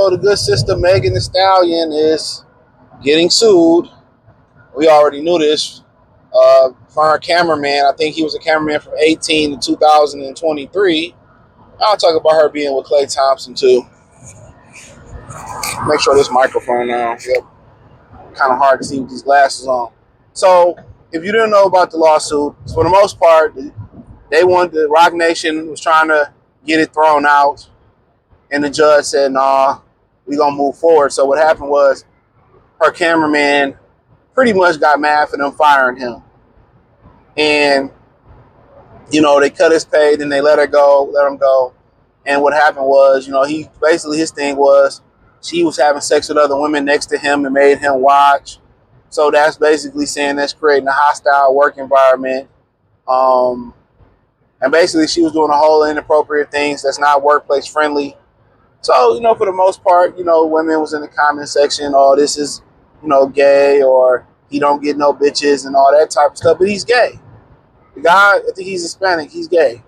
also, the good sister Megan Thee Stallion is getting sued. We already knew this. For her cameraman, I think he was a cameraman from 18 to 2023. I'll talk about her being with Klay Thompson too. Make sure this microphone on. Yep. Kind of hard to see with these glasses on. So, if you didn't know about the lawsuit, for the most part, they wanted the Rock Nation was trying to get it thrown out, and the judge said, "Nah, we're gonna move forward." So what happened was her cameraman pretty much got mad for them firing him, and they cut his pay, then they let him go. And what happened was, he basically his thing was she was having sex with other women next to him and made him watch. So that's basically saying that's creating a hostile work environment. And basically she was doing a whole inappropriate things that's not workplace friendly. So, for the most part, women was in the comment section, oh, this is, gay, or he don't get no bitches and all that type of stuff. But he's gay. The guy, I think he's Hispanic, he's gay.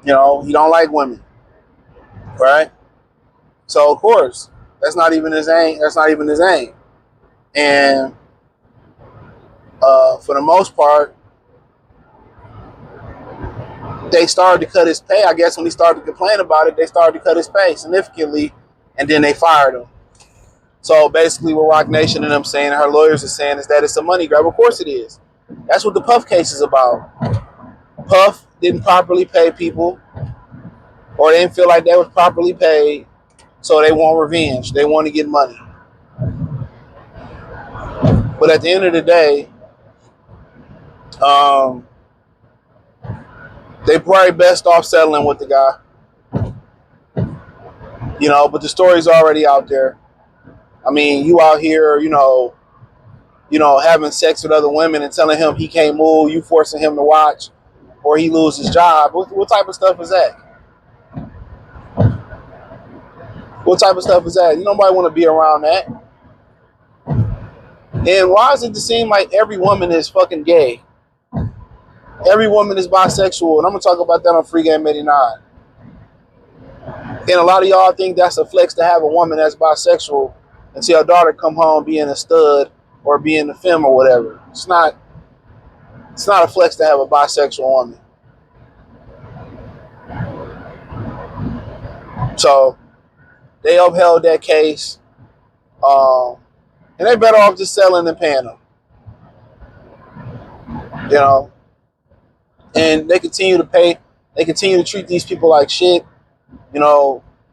He don't like women. Right? So, of course, that's not even his aim. And for the most part, they started to cut his pay. I guess when he started to complain about it, they started to cut his pay significantly, and then they fired him. So basically what Rock Nation and them saying, and her lawyers are saying, is that it's a money grab. Of course it is. That's what the Puff case is about. Puff didn't properly pay people, or they didn't feel like they was properly paid, so they want revenge. They want to get money. But at the end of the day, they probably best off settling with the guy. But the story's already out there. I mean, you out here, having sex with other women and telling him he can't move, you forcing him to watch, or he lose his job. What type of stuff is that? What type of stuff is that? Nobody want to be around that. And why does it seem like every woman is fucking gay? Every woman is bisexual, and I'm going to talk about that on Free Game 89. And a lot of y'all think that's a flex to have a woman that's bisexual and see her daughter come home being a stud or being a femme or whatever. It's not a flex to have a bisexual woman. So they upheld that case, and they better off just selling than paying them. And they continue to pay. They continue to treat these people like shit.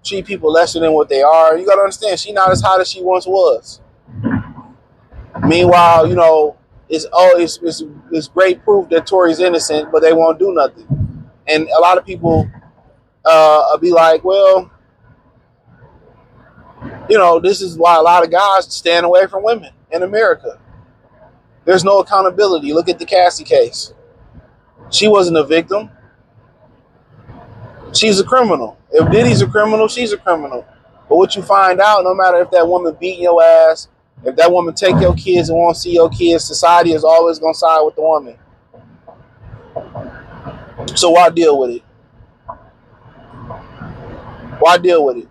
Treat people lesser than what they are. You got to understand, she's not as hot as she once was. Meanwhile, it's great proof that Tory's innocent, but they won't do nothing. And a lot of people will be like, well, this is why a lot of guys stand away from women in America. There's no accountability. Look at the Cassie case. She wasn't a victim. She's a criminal. If Diddy's a criminal, she's a criminal. But what you find out, no matter if that woman beating your ass, if that woman take your kids and won't see your kids, society is always going to side with the woman. So why deal with it? Why deal with it?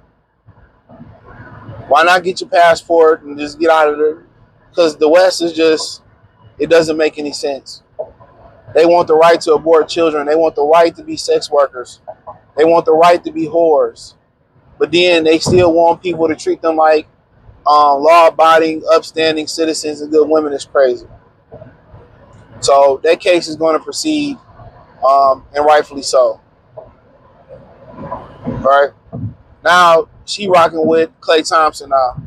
Why not get your passport and just get out of there? Because the West is just, it doesn't make any sense. They want the right to abort children. They want the right to be sex workers. They want the right to be whores. But then they still want people to treat them like law-abiding, upstanding citizens and good women. Is crazy. So that case is going to proceed, and rightfully so. All right. Now, she rocking with Klay Thompson now.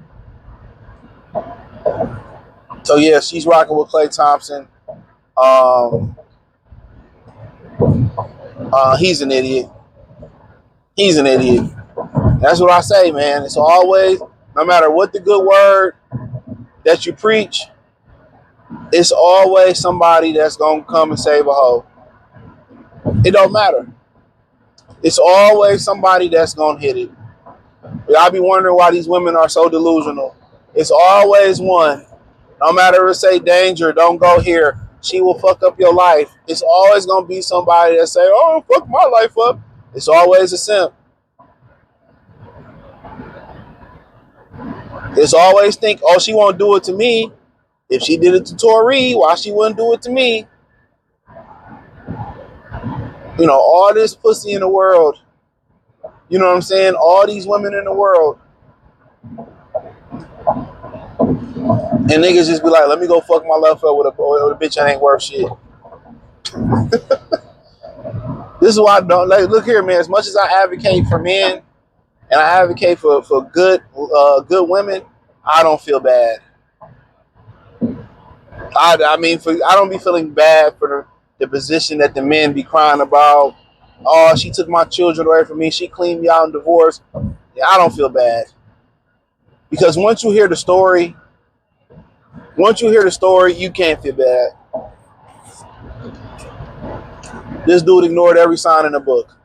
So, yeah, she's rocking with Klay Thompson. He's an idiot. He's an idiot. That's what I say, man. It's always, no matter what the good word that you preach, it's always somebody that's going to come and save a hoe. It don't matter. It's always somebody that's going to hit it. Y'all be wondering why these women are so delusional. It's always one. No matter if say danger, don't go here, she will fuck up your life. It's always going to be somebody that say, oh, fuck my life up. It's always a simp. It's always think, oh, she won't do it to me. If she did it to Tori, why she wouldn't do it to me? You know, all this pussy in the world. You know what I'm saying? All these women in the world. And niggas just be like, let me go fuck my love up with a bitch that ain't worth shit. This is why I don't like. Look here, man. As much as I advocate for men and I advocate for good women, I don't feel bad. I mean, I don't be feeling bad for the position that the men be crying about. Oh, she took my children away from me. She cleaned me out in divorce. Yeah, I don't feel bad because once you hear the story, you can't feel bad. This dude ignored every sign in the book.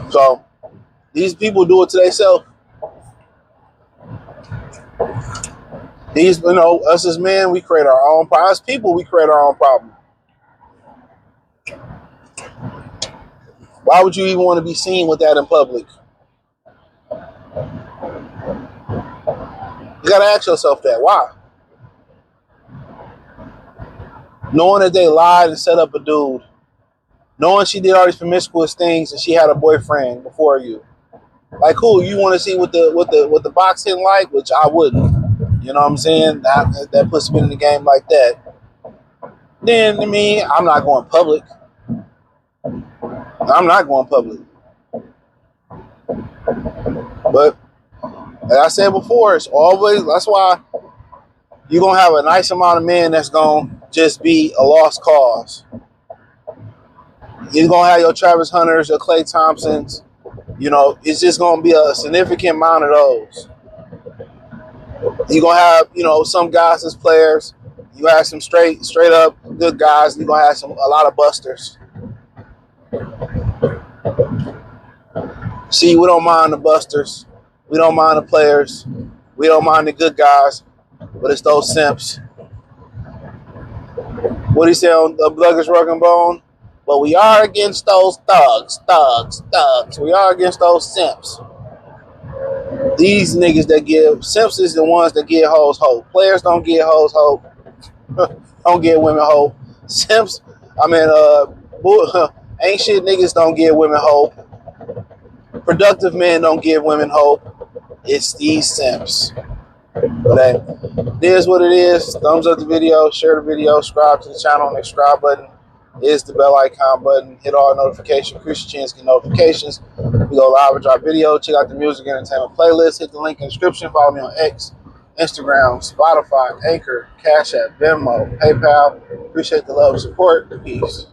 So these people do it to themselves. These, you know, us as men, we create our own problem. As people, we create our own problem. Why would you even want to be seen with that in public? You gotta ask yourself that. Why? Knowing that they lied and set up a dude, knowing she did all these promiscuous things and she had a boyfriend before you. Like, cool, you want to see what the boxing like, which I wouldn't. You know what I'm saying? That puts me in the game like that. Then, I mean, I'm not going public. I'm not going public. But, like I said before, it's always, that's why you're going to have a nice amount of men that's going to just be a lost cause. You're going to have your Travis Hunters, your Klay Thompsons. You know, it's just going to be a significant amount of those. You're going to have, you know, some guys as players. You have some straight up good guys. You're going to have a lot of busters. See, we don't mind the busters. We don't mind the players. We don't mind the good guys. But it's those simps. What he say on the Bloggers Rug and Bone? But we are against those thugs. We are against those simps. These niggas that give, simps is the ones that give hoes hope. Players don't give hoes hope. Don't give women hope. Simps, I mean, ain't shit niggas don't give women hope. Productive men don't give women hope. It's these simps. But hey, it is what it is. Thumbs up the video, share the video, subscribe to the channel. And the subscribe button is the bell icon button. Hit all notifications. Christians get notifications. We go live and drop video. Check out the music entertainment playlist. Hit the link in the description. Follow me on X, Instagram, Spotify, Anchor, Cash App, Venmo, PayPal. Appreciate the love and support. Peace.